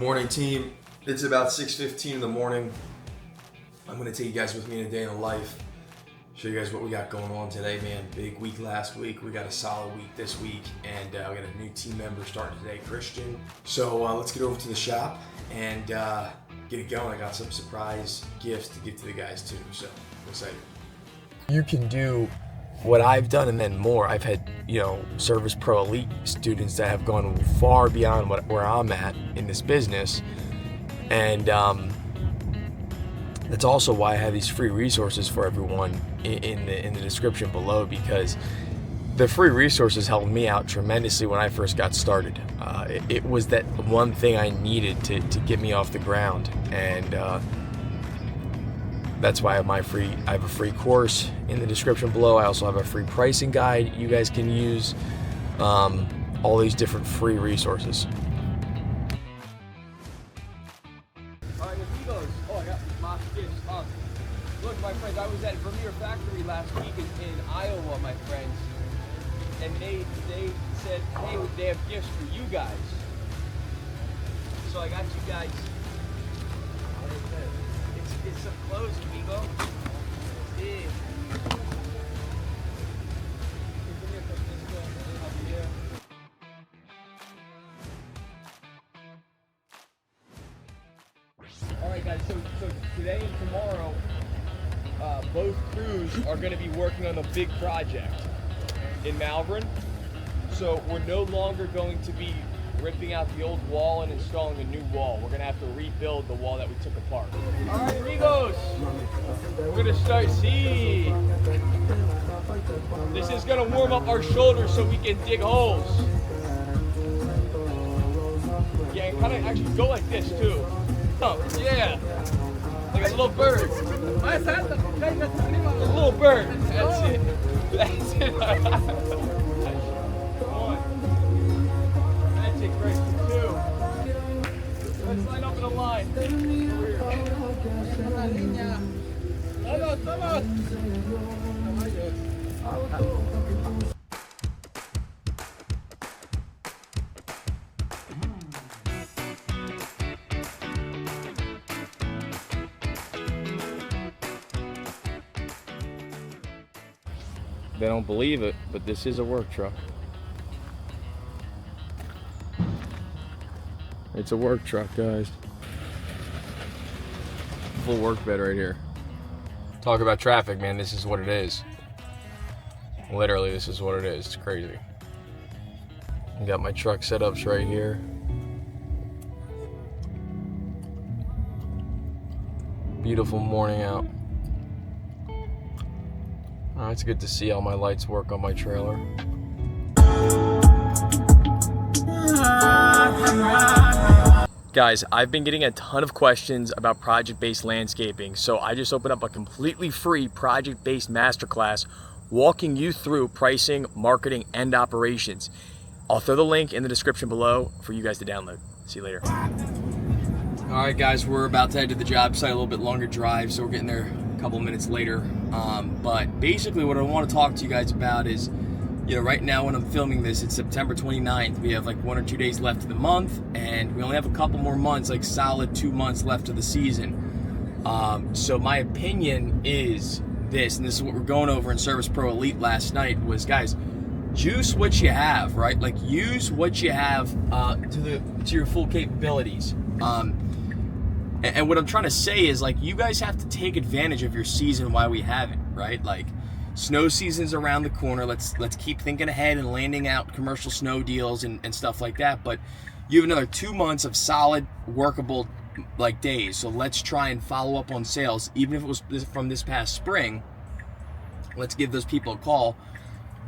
Morning team, it's about 6:15 in the morning. I'm gonna take you guys with me in a day in the life. Show you guys what we got going on today, man. Big week last week, we got a solid week this week, and we got a new team member starting today, Christian. So let's get over to the shop and get it going. I got some surprise gifts to give to the guys too, so I'm excited. You can do what I've done and then more. I've had, Service Pro Elite students that have gone far beyond where I'm at in this business. And that's also why I have these free resources for everyone in the description below, because the free resources helped me out tremendously when I first got started. It was that one thing I needed to get me off the ground, and that's why I have a free course in the description below. I also have a free pricing guide you guys can use. All these different free resources. All right, amigos. Oh, I got my gifts. Look, my friends, I was at Vermeer Factory last week in Iowa, my friends, and they said, hey, they have gifts for you guys. So I got you guys. It's some clothes, amigo. Yeah. Alright guys, so today and tomorrow, both crews are going to be working on a big project in Malvern. So we're no longer going to be ripping out the old wall and installing a new wall. We're going to have to rebuild the wall that we took apart. Alright amigos, we're going to start, this is going to warm up our shoulders so we can dig holes. Yeah, and kind of actually go like this too. Oh, yeah, like a little bird. A little bird. That's it. That's it. One. That's it, great. Two. Let's line up in a line. They don't believe it, but this is a work truck. It's a work truck, guys. Full work bed right here. Talk about traffic, man. This is what it is. Literally, this is what it is. It's crazy. I got my truck setups right here. Beautiful morning out. It's good to see all my lights work on my trailer. Guys, I've been getting a ton of questions about project-based landscaping, so I just opened up a completely free project-based masterclass walking you through pricing, marketing, and operations. I'll throw the link in the description below for you guys to download. See you later. All right, guys, we're about to head to the job site, a little bit longer drive, so we're getting there a couple minutes later. But basically what I want to talk to you guys about is, right now when I'm filming this, it's September 29th. We have like 1 or 2 days left of the month, and we only have a couple more months, like solid 2 months left of the season. So my opinion is this, and this is what we're going over in Service Pro Elite last night, was, guys, juice what you have, right? Like, use what you have to your full capabilities. And what I'm trying to say is, like, you guys have to take advantage of your season while we have it, right? Like, snow season's around the corner. Let's keep thinking ahead and landing out commercial snow deals and stuff like that. But you have another 2 months of solid, workable, like, days. So let's try and follow up on sales, even if it was from this past spring. Let's give those people a call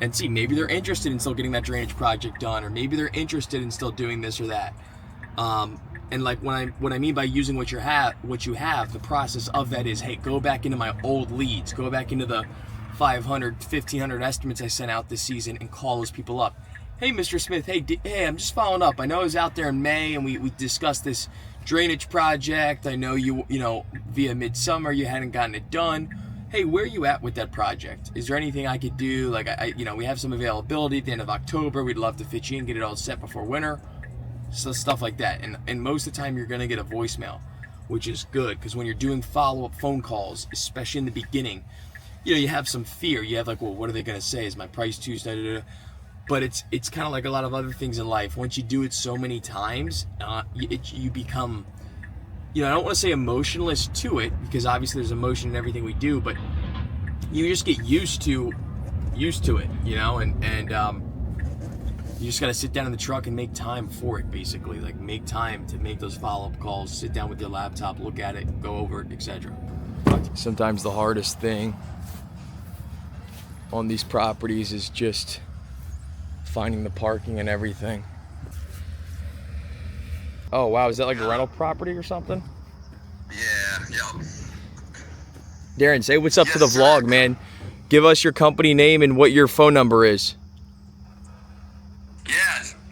and see, maybe they're interested in still getting that drainage project done, or maybe they're interested in still doing this or that. And like, what I mean by using what you have, the process of that is, hey, go back into my old leads, go back into the 500, 1,500 estimates I sent out this season and call those people up. Hey, Mr. Smith, hey, I'm just following up. I know I was out there in May and we discussed this drainage project. I know you via midsummer you hadn't gotten it done. hey, where are you at with that project? Is there anything I could do? Like, we have some availability at the end of October. We'd love to fit you in, get it all set before winter. So stuff like that. And most of the time you're gonna get a voicemail, which is good, because when you're doing follow-up phone calls, especially in the beginning, you know, you have some fear. You have like, well, what are they gonna say? Is my price too? But it's kind of like a lot of other things in life. Once you do it so many times, you become, you know, I don't want to say emotionless to it, because obviously there's emotion in everything we do, but you just get used to it, you know, and you just gotta sit down in the truck and make time for it, basically. Like, make time to make those follow-up calls, sit down with your laptop, look at it, go over it, etc. Sometimes the hardest thing on these properties is just finding the parking and everything. Oh wow, is that like a rental property or something? Yeah. Darren, say what's up to the Yes, vlog, sir. man. Give us your company name and what your phone number is. Yeah,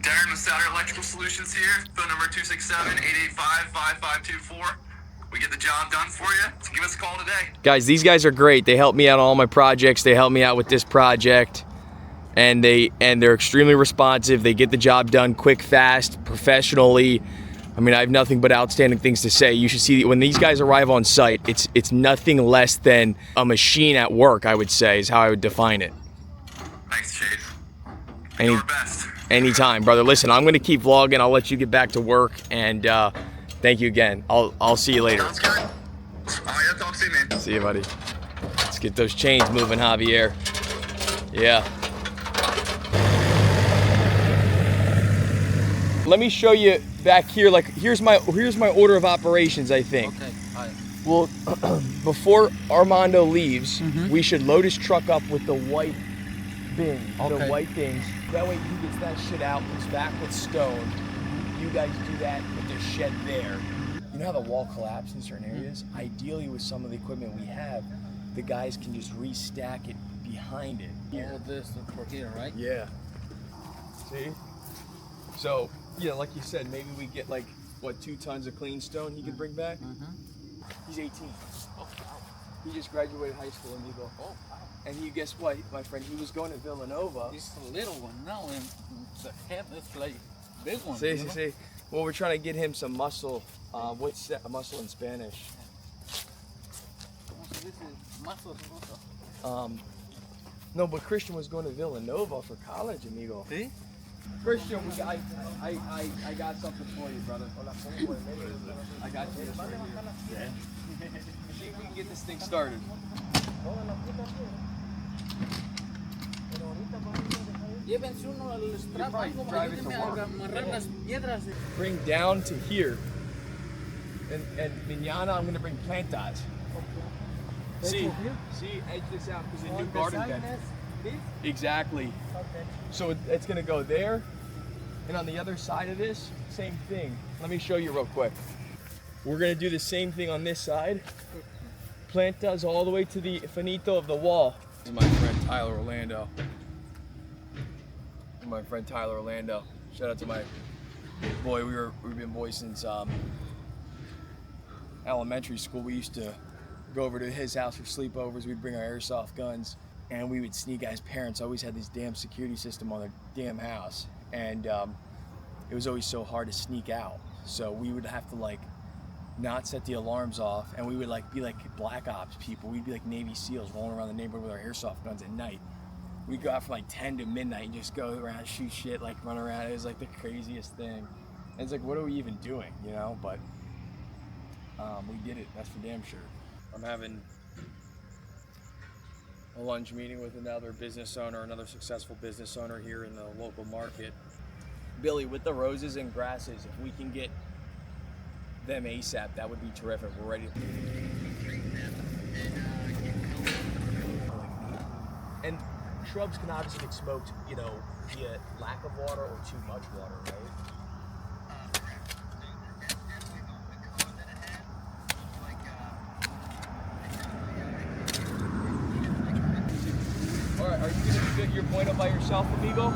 Darren with Souter Electrical Solutions here. Phone number 267-885-5524. We get the job done for you. So give us a call today. Guys, these guys are great. They help me out on all my projects. They help me out with this project. And they're extremely responsive. They get the job done quick, fast, professionally. I mean, I have nothing but outstanding things to say. You should see when these guys arrive on site, it's nothing less than a machine at work, I would say, is how I would define it. Thanks, Chase. Any, Your best. anytime, brother. Listen, I'm gonna keep vlogging. I'll let you get back to work, and thank you again. I'll see you later. Sounds good. All right, I'll talk soon, man. See you, buddy. Let's get those chains moving, Javier. Yeah. Let me show you back here. Like, here's my order of operations, I think. Okay, all right. Well, before Armando leaves, we should load his truck up with the white bin, the Okay. white things. That way he gets that shit out, puts back with stone. You guys do that with the shed there. You know how the wall collapsed in certain areas? Ideally, with some of the equipment we have, the guys can just restack it behind it. All this for here, right? Yeah. See? So, yeah, like you said, maybe we get like, what, 2 tons of clean stone he could bring back? He's 18. Oh, wow. He just graduated high school in Eagle. Oh, wow. And you guess what, my friend? He was going to Villanova. It's a little one now, and the head is like big one. See, you see, know? see. Well, we're trying to get him some muscle. What's that? Muscle in Spanish? Oh, so this is muscle also. No, but Christian was going to Villanova for college, amigo. See? Christian, I got something for you, brother. I got you this right here. Yeah. See if we can get this thing started. Llévense uno al strap, probably algo, drive it to ayúdenme a work. amarrar las piedras. Bring down to here. And mañana I'm going to bring plantas. See, edge this out because the new garden bed. Exactly. Okay. So it's going to go there. And on the other side of this, same thing. Let me show you real quick. We're going to do the same thing on this side. Plantas all the way to the finito of the wall. This is my friend Tyler Orlando. Shout out to my boy. We've been boys since elementary school. We used to go over to his house for sleepovers. We'd bring our airsoft guns, and we would sneak. Guys' parents always had this damn security system on their damn house, and it was always so hard to sneak out. So we would have to like not set the alarms off, and we would like be like black ops people. We'd be like Navy SEALs rolling around the neighborhood with our airsoft guns at night. We'd go out from like 10 to midnight and just go around, shoot shit, like run around. It was like the craziest thing. And it's like, what are we even doing, you know? But we did it, that's for damn sure. I'm having a lunch meeting with another business owner, another successful business owner here in the local market. Billy, with the roses and grasses, if we can get them ASAP, that would be terrific. We're ready. And shrubs can obviously get smoked, you know, via lack of water or too much water, right? All right, are you gonna get your point up by yourself, amigo?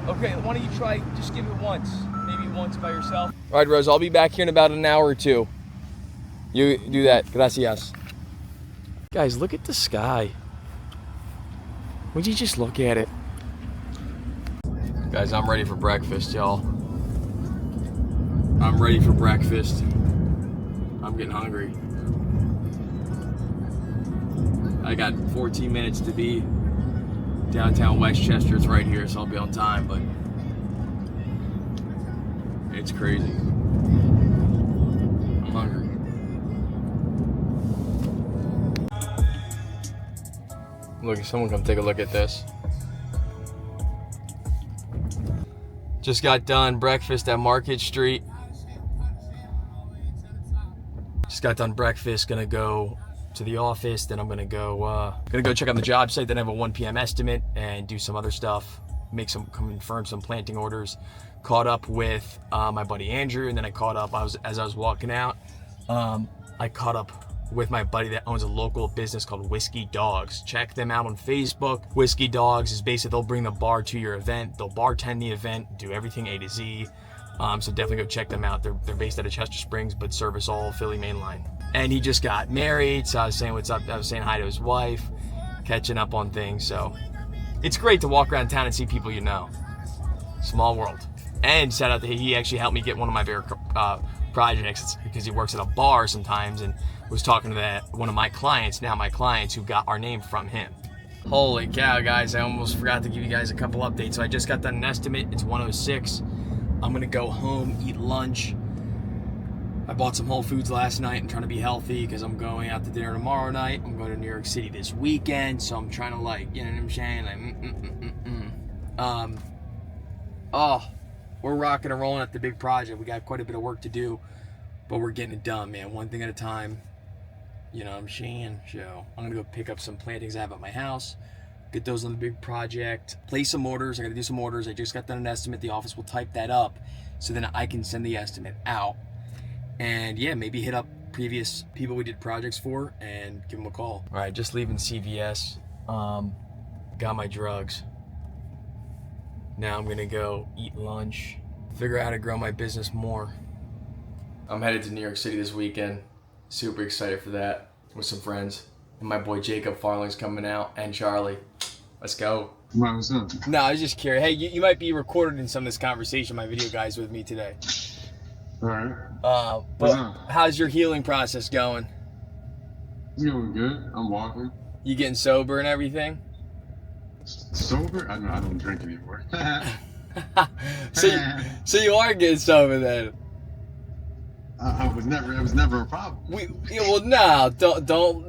Okay, why don't you try, just give it once, maybe once by yourself. All right, Rose, I'll be back here in about an hour or two. You do that, gracias. Guys, look at the sky. Would you just look at it? Guys, I'm ready for breakfast, y'all. I'm ready for breakfast. I'm getting hungry. I got 14 minutes to be downtown Westchester. It's right here, so I'll be on time, but it's crazy. I'm hungry. Look, someone come take a look at this. Just got done breakfast at Market Street. Just got done breakfast, gonna go to the office, then I'm gonna go check on the job site, then I have a 1 p.m. estimate and do some other stuff, confirm some planting orders. Caught up with my buddy Andrew, and then I caught up, as I was walking out, I caught up with my buddy that owns a local business called Whiskey Dogs. Check them out on Facebook. Whiskey Dogs is basically, they'll bring the bar to your event, they'll bartend the event, do everything A to Z. So definitely go check them out. They're based out of Chester Springs, but service all Philly mainline. And he just got married, so I was saying what's up. I was saying hi to his wife, catching up on things. So it's great to walk around town and see people you know. Small world. And shout out that he actually helped me get one of my favorite projects, because he works at a bar sometimes, and was talking to one of my clients, who got our name from him. Holy cow, guys, I almost forgot to give you guys a couple updates. So I just got done an estimate. It's 1:06. I'm gonna go home, eat lunch. I bought some Whole Foods last night and trying to be healthy because I'm going out to dinner tomorrow night. I'm going to New York City this weekend, so I'm trying to, like, you know what I'm saying? Like, we're rocking and rolling at the big project. We got quite a bit of work to do, but we're getting it done, man. One thing at a time. You know what I'm saying? So I'm gonna go pick up some plantings I have at my house, get those on the big project, place some orders. I gotta do some orders. I just got done an estimate. The office will type that up so then I can send the estimate out. And yeah, maybe hit up previous people we did projects for and give them a call. All right, just leaving CVS. Got my drugs. Now I'm gonna go eat lunch, figure out how to grow my business more. I'm headed to New York City this weekend. Super excited for that with some friends. And my boy Jacob Farling's coming out, and Charlie. Let's go. What's up? No, I was just curious. Hey, you might be recorded in some of this conversation. My video guy's with me today. All right. But how's your healing process going? It's going good. I'm walking. You getting sober and everything? Sober? I don't drink anymore. So you are getting sober then? It was never a problem.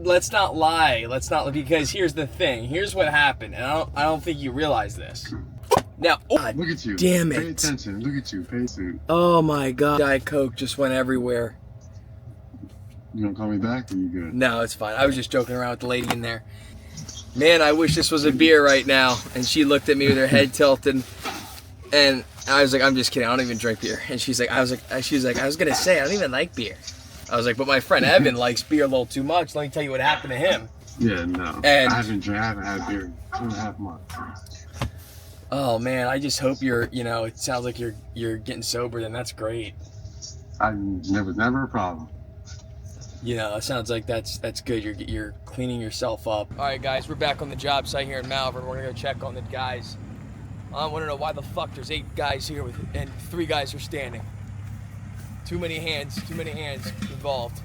Let's not lie. Because here's the thing. Here's what happened, and I don't think you realize this. Now, look at you. Damn it. Pay attention. Look at you. Pay attention. Oh my God. Diet Coke just went everywhere. You gonna call me back, or you good? No, it's fine. I was just joking around with the lady in there. Man, I wish this was a beer right now. And she looked at me with her head tilted, and I was like, I'm just kidding. I don't even drink beer. And she was like, I was gonna say I don't even like beer. I was like, but my friend Evan likes beer a little too much. Let me tell you what happened to him. Yeah, no. And I haven't had beer in 2.5 months. Oh man, I just hope it sounds like you're getting sober. Then that's great. Never a problem. It sounds like that's good. You're cleaning yourself up. All right, guys, we're back on the job site here in Malvern. We're gonna go check on the guys. I want to know why the fuck there's 8 guys here and 3 guys are standing. Too many hands involved.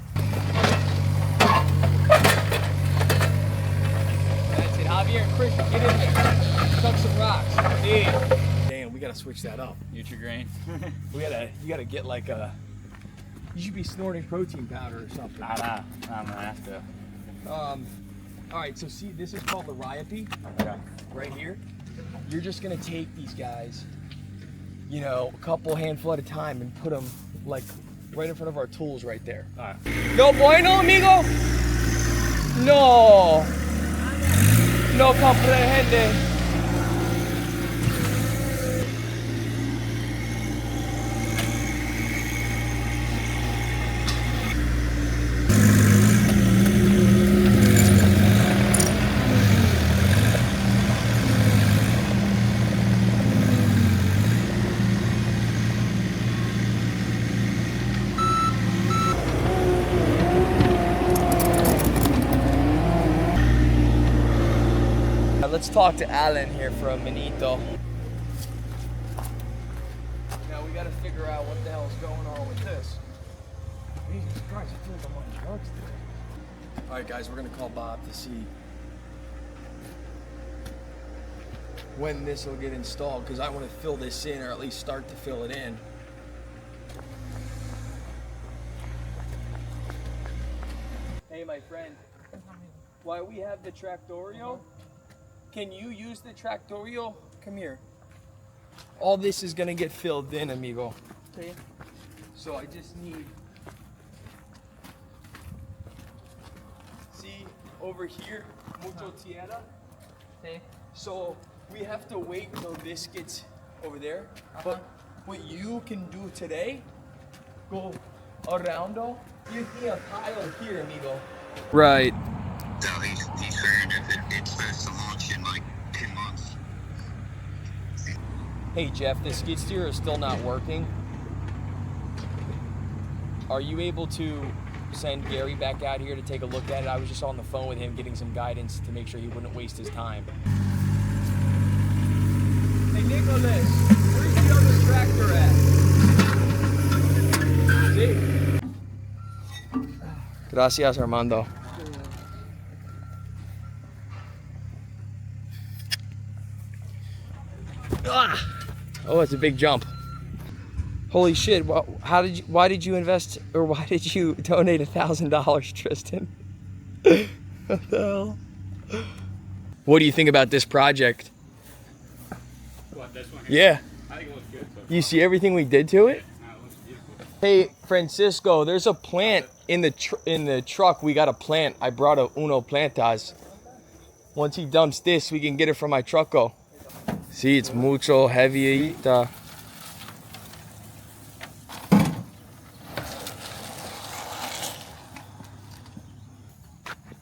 That's it. Javier and Christian, get in there. Chuck some rocks. Damn, we gotta switch that up. Nutri-Grain. You gotta get like a. You should be snorting protein powder or something. Nah, I'm gonna have to. All right, so see, this is called the Ryope. Okay. Right here. You're just gonna take these guys, a couple handful at a time and put them like right in front of our tools right there. All right. No bueno, amigo. No comprehende. Let's talk to Alan here for a minito. out what the hell's going on with this. Jesus Christ, I feel like I'm on drugs today. All right, guys, we're gonna call Bob to see when this will get installed, because I want to fill this in, or at least start to fill it in. Hey, my friend, while we have the Tractorio, can you use the Tractorio? Come here. All this is gonna get filled in, amigo. Okay. So I just need. See over here, mucho tierra. Okay. So we have to wait till this gets over there. But what you can do today, go around. Give me a pile here, amigo. Right. So he's figuring if it's supposed to launch in like 10 months. Hey Jeff, the skid steer is still not working. Are you able to send Gary back out here to take a look at it? I was just on the phone with him getting some guidance to make sure he wouldn't waste his time. Hey Nicholas, where's the other tractor at? See? Gracias, Armando. Ah! Oh, it's a big jump. Holy shit! Why did you invest, or why did you donate $1,000, Tristan? What the hell? What do you think about this project? What, this one? Yeah. I think it looks good. So You see everything we did to it? no, it looks beautiful. Hey, Francisco, there's a plant in the truck. We got a plant. I brought a uno plantas. Once he dumps this, we can get it from my trucko. See, it's mucho heavy.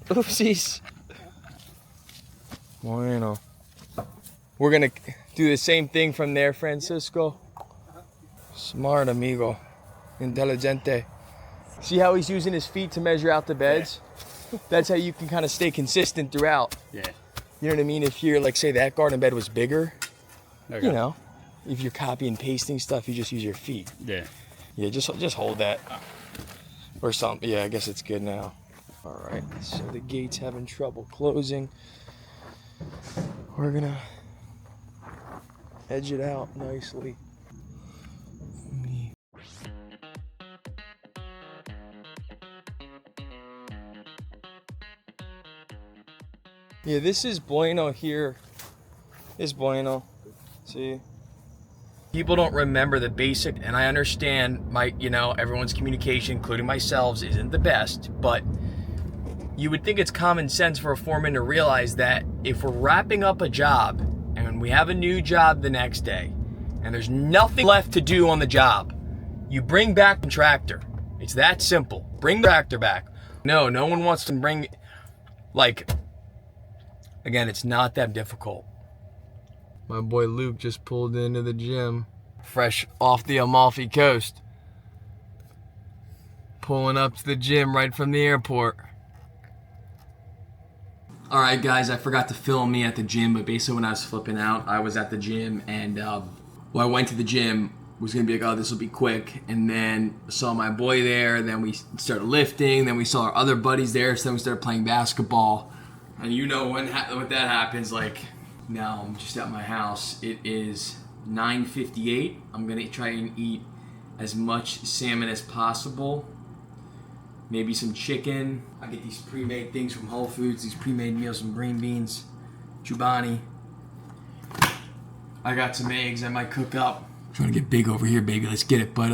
Oopsies. Bueno. We're gonna do the same thing from there, Francisco. Smart amigo. Intelligente. See how he's using his feet to measure out the beds? Yeah. That's how you can kind of stay consistent throughout. Yeah. You know what I mean? If you're like, say that garden bed was bigger, Okay. you know, if you're copy and pasting stuff, you just use your feet. Yeah. Yeah, just hold that. Or something. Yeah, I guess it's good now. All right, so the gate's having trouble closing. We're gonna edge it out nicely. Yeah, this is bueno here. This bueno. See? People don't remember the basic, and I understand everyone's communication, including myself, isn't the best, but you would think it's common sense for a foreman to realize that if we're wrapping up a job and we have a new job the next day and there's nothing left to do on the job, you bring back the tractor. It's that simple. Bring the tractor back. No one wants to bring, again, it's not that difficult. My boy Luke just pulled into the gym, fresh off the Amalfi Coast. Pulling up to the gym right from the airport. All right, guys, I forgot to film me at the gym, but basically when I was flipping out, I was at the gym, and I went to the gym, was gonna be like, oh, this will be quick, and then saw my boy there, then we started lifting, then we saw our other buddies there, so then we started playing basketball, and you know when that happens, now I'm just at my house. It is 9:58. I'm gonna try and eat as much salmon as possible. Maybe some chicken. I get these pre-made things from Whole Foods, these pre-made meals, some green beans, chubani. I got some eggs I might cook up. I'm trying to get big over here, baby. Let's get it. But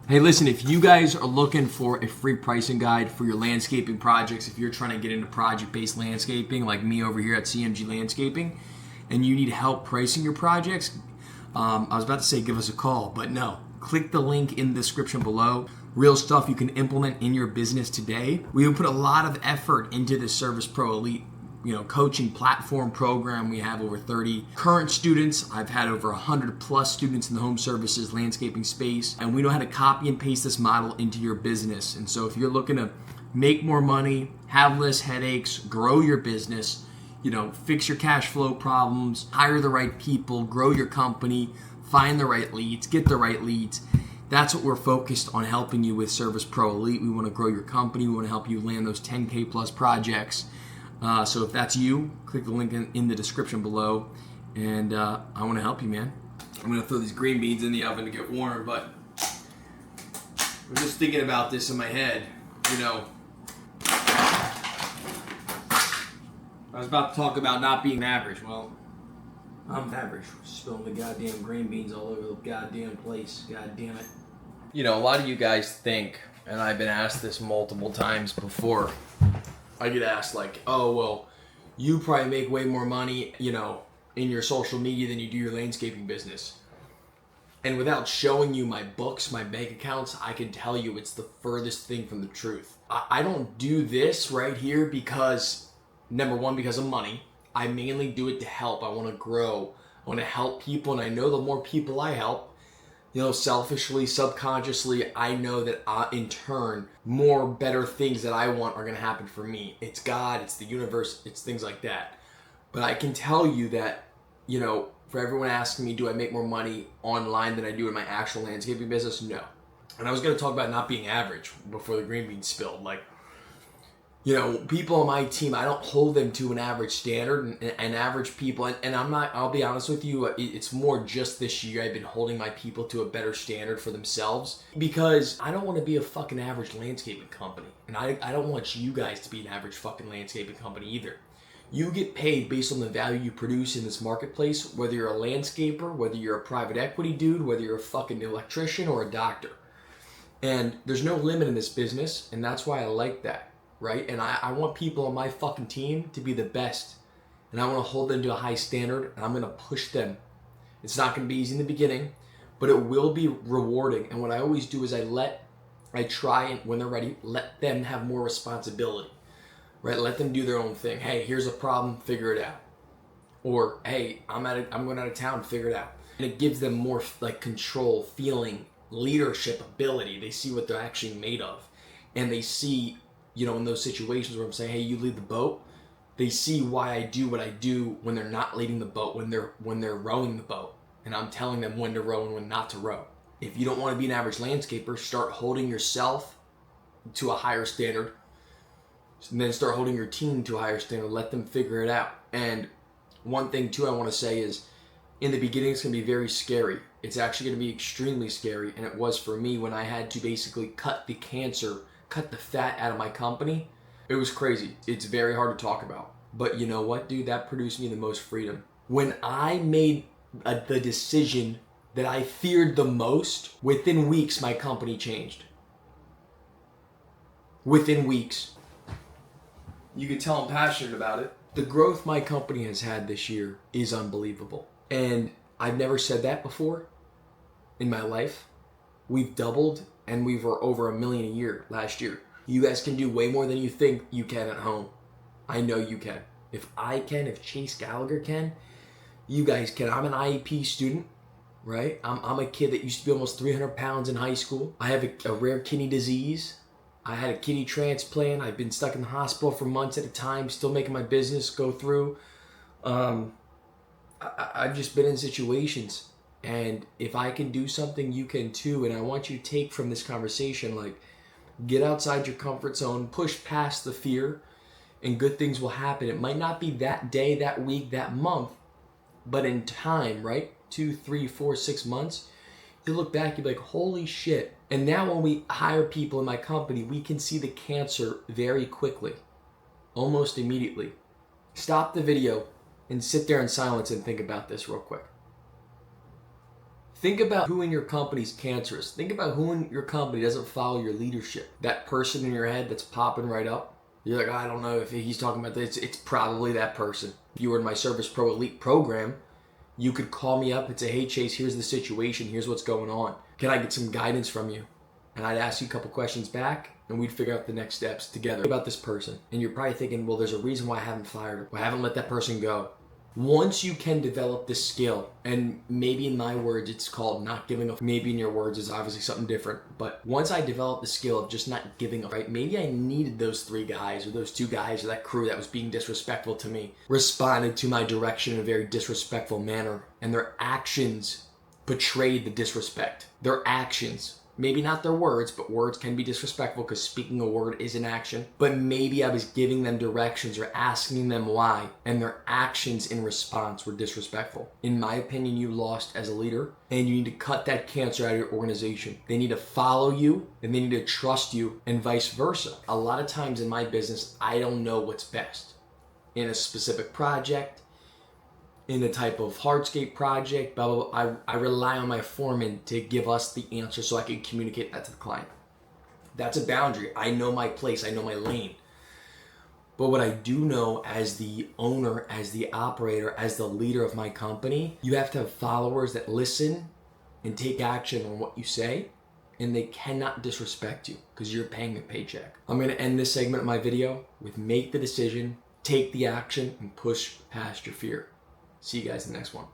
hey, listen, if you guys are looking for a free pricing guide for your landscaping projects, if you're trying to get into project-based landscaping like me over here at CMG Landscaping, and you need help pricing your projects, I was about to say give us a call, but no. Click the link in the description below. Real stuff you can implement in your business today. We put a lot of effort into the Service Pro Elite coaching platform program. We have over 30 current students. I've had over 100 plus students in the home services landscaping space, and we know how to copy and paste this model into your business. And so if you're looking to make more money, have less headaches, grow your business, fix your cash flow problems, hire the right people, grow your company, find the right leads, get the right leads, That's what we're focused on helping you with Service Pro Elite. We want to grow your company. We want to help you land those 10K plus projects. So if that's you, click the link in the description below, and I want to help you, man. I'm going to throw these green beans in the oven to get warm, but I'm just thinking about this in my head, you know. I was about to talk about not being average. Well, I'm average. Spilling the goddamn green beans all over the goddamn place. God damn it. You know, a lot of you guys think, and I've been asked this multiple times before, I get asked like, oh, well, you probably make way more money, you know, in your social media than you do your landscaping business. And without showing you my books, my bank accounts, I can tell you it's the furthest thing from the truth. I don't do this right here because, number one, because of money. I mainly do it to help. I want to grow. I want to help people, and I know the more people I help, you know, selfishly, subconsciously, I know that in turn, more better things that I want are going to happen for me. It's God, it's the universe, it's things like that. But I can tell you that, you know, for everyone asking me, do I make more money online than I do in my actual landscaping business? No. And I was going to talk about not being average before the green beans spilled. Like, you know, people on my team, I don't hold them to an average standard, and average people, and I'm not, I'll be honest with you, it's more just this year I've been holding my people to a better standard for themselves, because I don't want to be a fucking average landscaping company, and I don't want you guys to be an average fucking landscaping company either. You get paid based on the value you produce in this marketplace, whether you're a landscaper, whether you're a private equity dude, whether you're a fucking electrician or a doctor. And there's no limit in this business, and that's why I like that. Right? And I want people on my fucking team to be the best. And I want to hold them to a high standard, and I'm going to push them. It's not going to be easy in the beginning, but it will be rewarding. And what I always do is I try, and when they're ready, let them have more responsibility. Right? Let them do their own thing. Hey, here's a problem, figure it out. Or, hey, I'm going out of town, figure it out. And it gives them more like control, feeling, leadership ability. They see what they're actually made of. And they see, you know, in those situations where I'm saying, hey, you lead the boat, they see why I do what I do when they're not leading the boat, when they're rowing the boat. And I'm telling them when to row and when not to row. If you don't want to be an average landscaper, start holding yourself to a higher standard, and then start holding your team to a higher standard. Let them figure it out. And one thing too I want to say is, in the beginning it's going to be very scary. It's actually going to be extremely scary, and it was for me when I had to basically cut the fat out of my company. It was crazy. It's very hard to talk about. But you know what, dude? That produced me the most freedom. When I made the decision that I feared the most, within weeks, my company changed. Within weeks. You can tell I'm passionate about it. The growth my company has had this year is unbelievable. And I've never said that before in my life. We've doubled, and we were over $1 million a year last year. You guys can do way more than you think you can at home. I know you can. If I can, if Chase Gallagher can, you guys can. I'm an IEP student, right? I'm a kid that used to be almost 300 pounds in high school. I have a rare kidney disease. I had a kidney transplant. I've been stuck in the hospital for months at a time, still making my business go through. I've just been in situations. And if I can do something, you can too. And I want you to take from this conversation, like, get outside your comfort zone, push past the fear, and good things will happen. It might not be that day, that week, that month, but in time, right? 2, 3, 4, 6 months, you look back, you'll be like, holy shit. And now when we hire people in my company, we can see the cancer very quickly, almost immediately. Stop the video and sit there in silence and think about this real quick. Think about who in your company's cancerous. Think about who in your company doesn't follow your leadership. That person in your head that's popping right up. You're like, I don't know if he's talking about this. It's probably that person. If you were in my Service Pro Elite program, you could call me up and say, hey Chase, here's the situation. Here's what's going on. Can I get some guidance from you? And I'd ask you a couple questions back, and we'd figure out the next steps together about this person. And you're probably thinking, well, there's a reason why I haven't fired her. Why I haven't let that person go. Once you can develop this skill, and maybe in my words it's called not giving up, maybe in your words is obviously something different, but once I developed the skill of just not giving up, right? Maybe I needed those 3 guys or those 2 guys or that crew that was being disrespectful to me, responded to my direction in a very disrespectful manner, and their actions portrayed the disrespect. Their actions, maybe not their words, but words can be disrespectful because speaking a word is an action. But maybe I was giving them directions or asking them why, and their actions in response were disrespectful. In my opinion, you lost as a leader, and you need to cut that cancer out of your organization. They need to follow you, and they need to trust you, and vice versa. A lot of times in my business, I don't know what's best in a specific project, in the type of hardscape project, blah, blah, blah. I rely on my foreman to give us the answer so I can communicate that to the client. That's a boundary. I know my place, I know my lane. But what I do know as the owner, as the operator, as the leader of my company, you have to have followers that listen and take action on what you say, and they cannot disrespect you because you're paying a paycheck. I'm gonna end this segment of my video with make the decision, take the action, and push past your fear. See you guys in the next one.